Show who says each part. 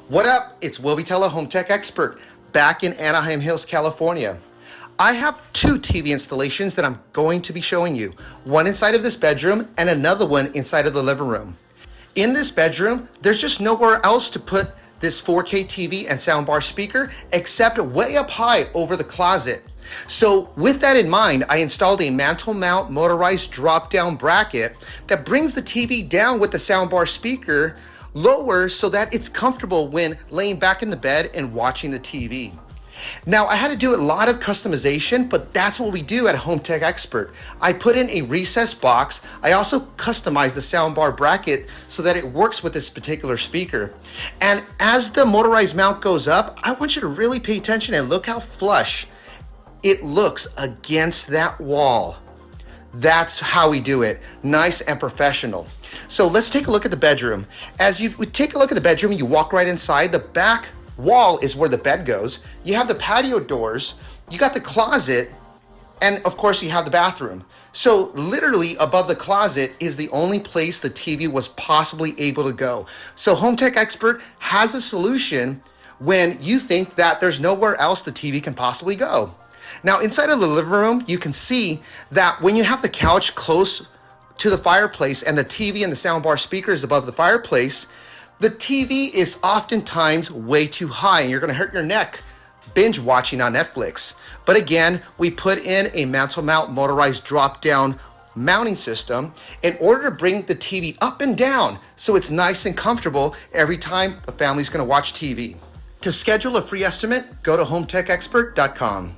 Speaker 1: What up? It's Vitela, home tech expert, back in Anaheim Hills, California. I have two TV installations that I'm going to be showing you. One inside of this bedroom and another one inside of the living room. In this bedroom, there's just nowhere else to put this 4K TV and soundbar speaker except way up high over the closet. So with that in mind, I installed a Mantel Mount motorized drop-down bracket that brings the TV down with the soundbar speaker lower so that it's comfortable when laying back in the bed and watching the TV. Now, I had to do a lot of customization, but that's what we do at Home Tech Expert. I put in a recessed box. I also customized the soundbar bracket so that it works with this particular speaker. And as the motorized mount goes up, I want you to really pay attention and look how flush it looks against that wall. That's how we do it, nice and professional. So let's take a look at the bedroom. As you take a look at the bedroom, you walk right inside. The back wall is where the bed goes. You have the patio doors, you got the closet, and of course you have the bathroom. So literally above the closet is the only place the TV was possibly able to go. So Home Tech Expert has a solution when you think that there's nowhere else the TV can possibly go. Now inside of the living room, you can see that when you have the couch close to the fireplace and the TV and the soundbar speakers above the fireplace, the TV is oftentimes way too high and you're gonna hurt your neck binge watching on Netflix. But again, we put in a Mantel Mount motorized drop-down mounting system in order to bring the TV up and down so it's nice and comfortable every time the family's gonna watch TV. To schedule a free estimate, go to hometechexpert.com.